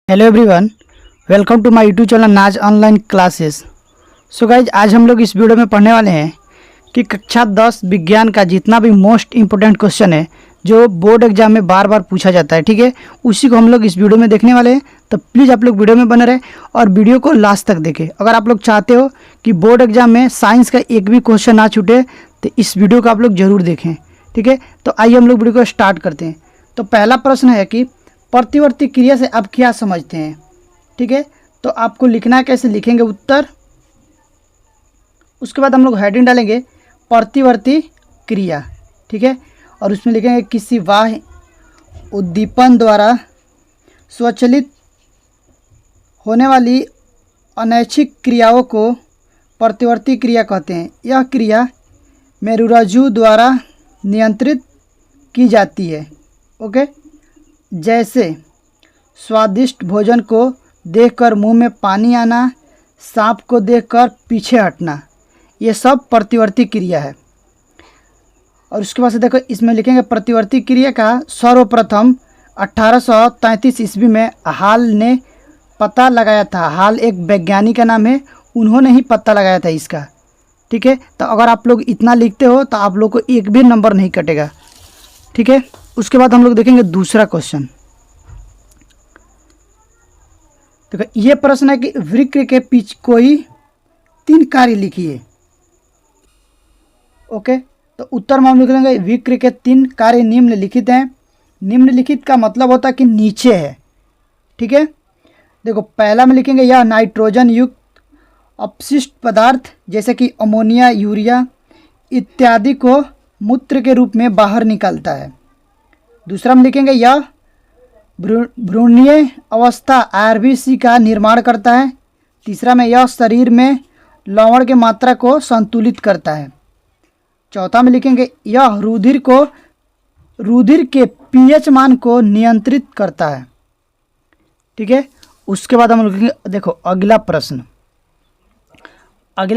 Hello everyone, welcome to my YouTube channel Naaz online classes. So guys, आज हम लोग इस वीडियो में पढ़ने वाले हैं कि कक्षा 10 विज्ञान का जितना भी मोस्ट इम्पोर्टेंट क्वेश्चन है जो बोर्ड एग्जाम में बार बार पूछा जाता है, ठीक है, उसी को हम लोग इस वीडियो में देखने वाले हैं। तो प्लीज़ आप लोग वीडियो में बने रहें और वीडियो को लास्ट तक देखें। अगर आप लोग चाहते हो कि बोर्ड एग्जाम में साइंस का एक भी क्वेश्चन ना छूटे तो इस वीडियो को आप लोग ज़रूर देखें, ठीक है। तो आइए हम लोग वीडियो को स्टार्ट करते हैं। तो पहला प्रश्न है कि प्रतिवर्ती क्रिया से आप क्या समझते हैं, ठीक है। तो आपको लिखना है, कैसे लिखेंगे उत्तर। उसके बाद हम लोग हेडिंग डालेंगे प्रतिवर्ती क्रिया, ठीक है, और उसमें लिखेंगे किसी बाह्य उद्दीपन द्वारा स्वचालित होने वाली अनैच्छिक क्रियाओं को प्रतिवर्ती क्रिया कहते हैं। यह क्रिया मेरुरज्जु द्वारा नियंत्रित की जाती है। ओके, जैसे स्वादिष्ट भोजन को देखकर मुंह में पानी आना, सांप को देखकर पीछे हटना, ये सब प्रतिवर्ती क्रिया है। और उसके बाद से देखो, इसमें लिखेंगे प्रतिवर्ती क्रिया का सर्वप्रथम 1833 ईस्वी में हाल ने पता लगाया था। हाल एक वैज्ञानिक का नाम है, उन्होंने ही पता लगाया था इसका, ठीक है। तो अगर आप लोग इतना लिखते हो तो आप लोग को एक भी नंबर नहीं कटेगा, ठीक है। उसके बाद हम लोग देखेंगे दूसरा क्वेश्चन। देखो, ये प्रश्न है कि वृक्क के पीछे कोई 3 कार्य लिखिए। ओके, तो उत्तर में हम लिख लेंगे वृक्क के 3 कार्य निम्नलिखित हैं। निम्नलिखित का मतलब होता है कि नीचे है, ठीक है। देखो, पहला में लिखेंगे यह नाइट्रोजन युक्त अपशिष्ट पदार्थ जैसे कि अमोनिया, यूरिया इत्यादि को मूत्र के रूप में बाहर निकालता है। दूसरा में लिखेंगे यह भ्रूणीय अवस्था आरबीसी का निर्माण करता है। तीसरा में यह शरीर में लवण की मात्रा को संतुलित करता है। चौथा में लिखेंगे यह रुधिर के पीएच मान को नियंत्रित करता है, ठीक है। उसके बाद हम लिखेंगे, देखो अगला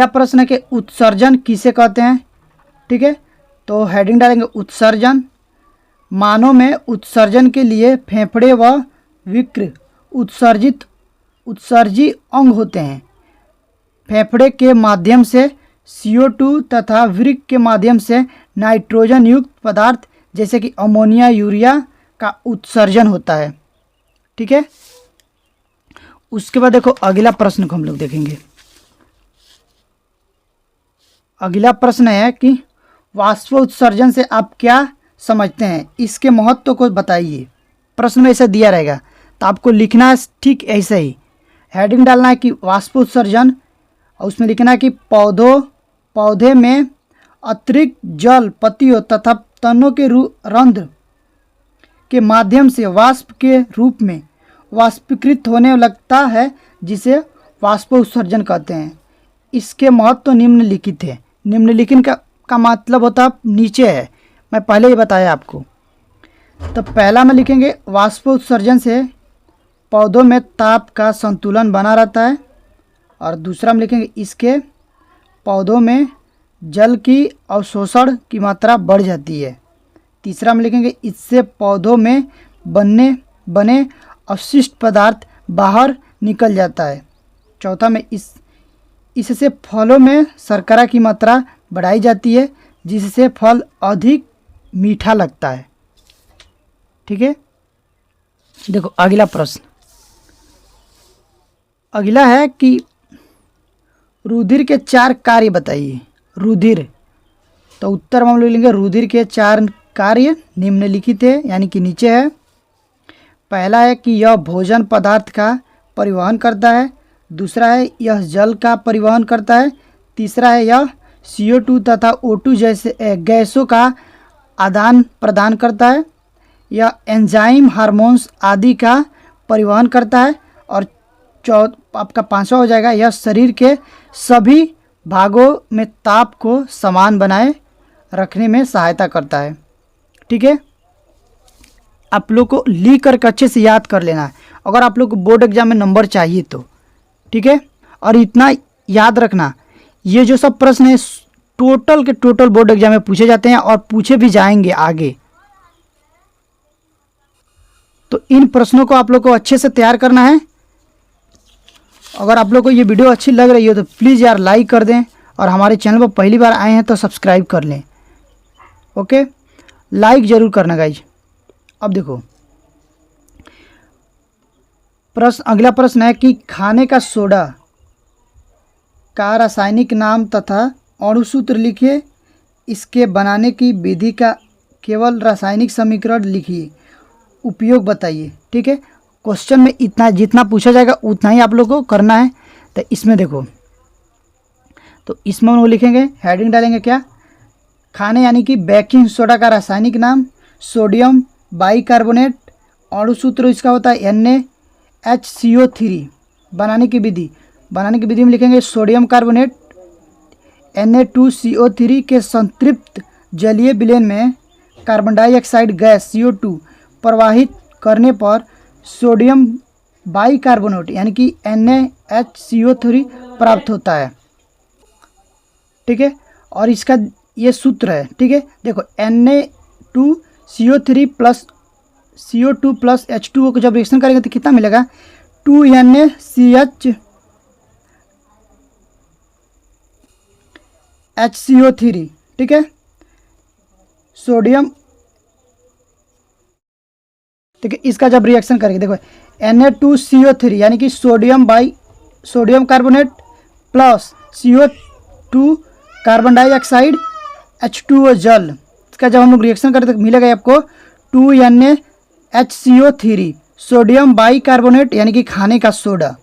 प्रश्न है कि उत्सर्जन किसे कहते हैं, ठीक है। तो हेडिंग डालेंगे उत्सर्जन। मानव में उत्सर्जन के लिए फेफड़े व वृक्क उत्सर्जी अंग होते हैं। फेफड़े के माध्यम से CO2 तथा वृक्क के माध्यम से नाइट्रोजन युक्त पदार्थ जैसे कि अमोनिया, यूरिया का उत्सर्जन होता है, ठीक है। उसके बाद देखो अगला प्रश्न को हम लोग देखेंगे। अगला प्रश्न है कि वाष्प उत्सर्जन से आप क्या समझते हैं, इसके महत्व को बताइए। प्रश्न में ऐसा दिया रहेगा तो आपको लिखना है ठीक ऐसे ही। हेडिंग डालना है कि वाष्प उत्सर्जन, और उसमें लिखना है कि पौधे में अतिरिक्त जल पत्तियों तथा तनों के रंध्र के माध्यम से वाष्प के रूप में वाष्पीकृत होने लगता है, जिसे वाष्प उत्सर्जन कहते हैं। इसके महत्व निम्नलिखित है। निम्नलिखित का मतलब होता है नीचे है, मैं पहले ही बताया आपको। तो पहला में लिखेंगे वाष्प उत्सर्जन से पौधों में ताप का संतुलन बना रहता है। और दूसरा में लिखेंगे इसके पौधों में जल की अवशोषण की मात्रा बढ़ जाती है। तीसरा में लिखेंगे इससे पौधों में बने अवशिष्ट पदार्थ बाहर निकल जाता है। चौथा में इससे फलों में शर्करा की मात्रा बढ़ाई जाती है, जिससे फल अधिक मीठा लगता है, ठीक है। देखो अगला प्रश्न, अगला है कि रुधिर के 4 कार्य बताइए। रुधिर, तो उत्तर में हम लोग लेंगे रुधिर के 4 कार्य निम्नलिखित है, यानी कि नीचे है। पहला है कि यह भोजन पदार्थ का परिवहन करता है। दूसरा है यह जल का परिवहन करता है। तीसरा है यह CO2 तथा O2 जैसे गैसों का आदान प्रदान करता है। यह एंजाइम, हार्मोन्स आदि का परिवहन करता है। और आपका 5वां हो जाएगा, यह शरीर के सभी भागों में ताप को समान बनाए रखने में सहायता करता है, ठीक है। आप लोग को लिख करके अच्छे से याद कर लेना है अगर आप लोग को बोर्ड एग्जाम में नंबर चाहिए तो, ठीक है। और इतना याद रखना, ये जो सब प्रश्न है टोटल के टोटल बोर्ड एग्जाम में पूछे जाते हैं और पूछे भी जाएंगे आगे। तो इन प्रश्नों को आप लोग को अच्छे से तैयार करना है। अगर आप लोग को ये वीडियो अच्छी लग रही हो तो प्लीज़ यार लाइक कर दें, और हमारे चैनल पर पहली बार आए हैं तो सब्सक्राइब कर लें। ओके, लाइक ज़रूर करना गाइज। अब देखो प्रश्न, अगला प्रश्न है कि खाने का सोडा का रासायनिक नाम तथा अणुसूत्र लिखिए। इसके बनाने की विधि का केवल रासायनिक समीकरण लिखिए। उपयोग बताइए। ठीक है, क्वेश्चन में इतना जितना पूछा जाएगा उतना ही आप लोग को करना है। तो इसमें देखो, तो इसमें हम लोग लिखेंगे, हेडिंग डालेंगे क्या, खाने यानी कि बेकिंग सोडा का रासायनिक नाम सोडियम बाइकार्बोनेट, अणुसूत्र इसका होता है NaHCO3। बनाने की विधि में लिखेंगे सोडियम कार्बोनेट Na2CO3 के संतृप्त जलीय विलयन में कार्बन डाइऑक्साइड गैस CO2 प्रवाहित करने पर सोडियम बाइकार्बोनेट यानी कि NaHCO3 प्राप्त होता है। ठीक है, और इसका ये सूत्र है। ठीक है, देखो Na2CO3 plus CO2 plus H2O को जब रिएक्शन करेंगे तो कितना मिलेगा, 2NaCHHCO3। ठीक है, सोडियम, ठीक है, इसका जब रिएक्शन करेंगे देखो Na2CO3 यानी कि sodium carbonate plus CO2 carbon dioxide H2O जल, इसका जब हम लोग रिएक्शन करें तो मिलेगा आपको 2NaHCO3 सोडियम बाइकार्बोनेट यानी कि खाने का सोडा।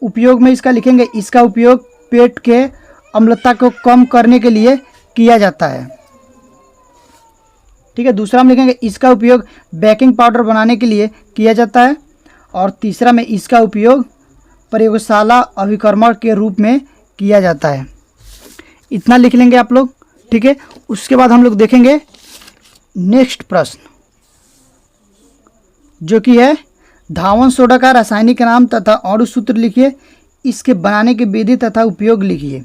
उपयोग में इसका लिखेंगे, इसका उपयोग पेट के अम्लता को कम करने के लिए किया जाता है। ठीक है, दूसरा में लिखेंगे इसका उपयोग बेकिंग पाउडर बनाने के लिए किया जाता है, और तीसरा में इसका उपयोग प्रयोगशाला अभिकर्मक के रूप में किया जाता है। इतना लिख लेंगे आप लोग। ठीक है, उसके बाद हम लोग देखेंगे नेक्स्ट प्रश्न, जो कि है धावन सोडा का रासायनिक नाम तथा अणुसूत्र लिखिए। इसके बनाने की विधि तथा उपयोग लिखिए।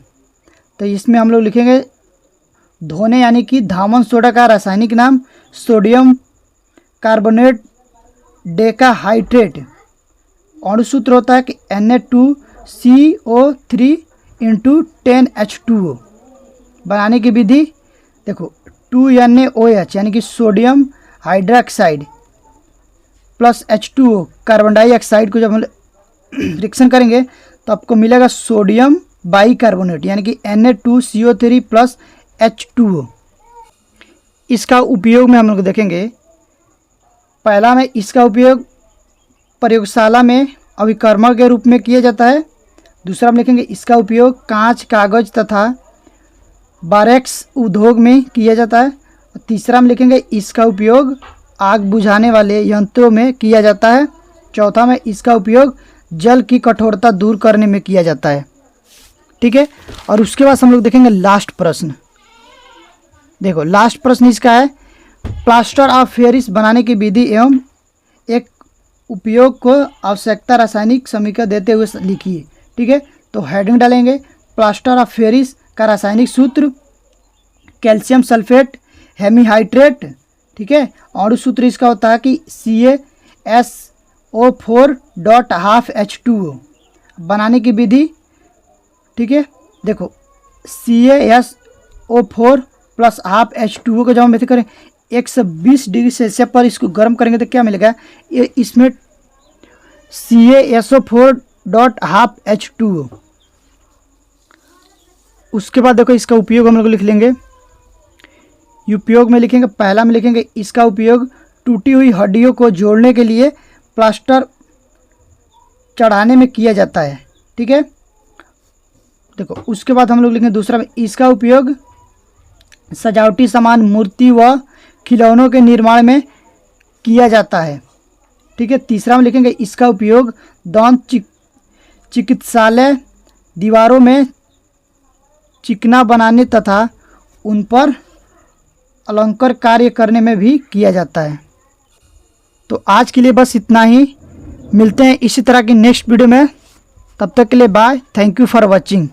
तो इसमें हम लोग लिखेंगे धोने यानी कि धावन सोडा का रासायनिक नाम सोडियम कार्बोनेट डेकाहाइड्रेट, अणुसूत्र होता है कि Na2CO3 × 10H2O। बनाने की विधि देखो 2NaOH यानी कि sodium hydroxide plus H2O carbon dioxide को जब हम रिएक्शन करेंगे तो आपको मिलेगा सोडियम बाइकार्बोनेट यानी कि Na2CO3 प्लस H2O। इसका उपयोग में हम लोग देखेंगे, पहला में इसका उपयोग प्रयोगशाला में अभिकर्मक के रूप में किया जाता है। दूसरा में लिखेंगे इसका उपयोग कांच, कागज तथा बारेक्स उद्योग में किया जाता है। तीसरा में लिखेंगे इसका उपयोग आग बुझाने वाले यंत्रों में किया जाता है। चौथा में इसका उपयोग जल की कठोरता दूर करने में किया जाता है। ठीक है, और उसके बाद हम लोग देखेंगे लास्ट प्रश्न। देखो लास्ट प्रश्न इसका है प्लास्टर ऑफ पेरिस बनाने की विधि एवं एक उपयोग को आवश्यकता रासायनिक समीकरण देते हुए लिखिए। ठीक है, तो हेडिंग डालेंगे प्लास्टर ऑफ पेरिस का रासायनिक सूत्र कैल्शियम सल्फेट हेमीहाइड्रेट। ठीक है, अणुसूत्र इसका होता है कि CaSO4.12H2O। बनाने की विधि, ठीक है, देखो CaSO4 प्लस हाफ H2O को जब हम ऐसे करें 120 डिग्री सेल्सियस पर इसको गर्म करेंगे तो क्या मिलेगा, ये इसमें CaSO4.12H2O। उसके बाद देखो इसका उपयोग हम लोग लिख लेंगे। उपयोग में लिखेंगे, पहला में लिखेंगे इसका उपयोग टूटी हुई हड्डियों को जोड़ने के लिए प्लास्टर चढ़ाने में किया जाता है। ठीक है, देखो उसके बाद हम लोग लिखेंगे दूसरा में इसका उपयोग सजावटी सामान, मूर्ति व खिलौनों के निर्माण में किया जाता है। ठीक है, तीसरा में लिखेंगे इसका उपयोग दंत चिकित्सालय दीवारों में चिकना बनाने तथा उन पर अलंकार कार्य करने में भी किया जाता है। तो आज के लिए बस इतना ही, मिलते हैं इसी तरह की नेक्स्ट वीडियो में। तब तक के लिए bye, thank you for watching.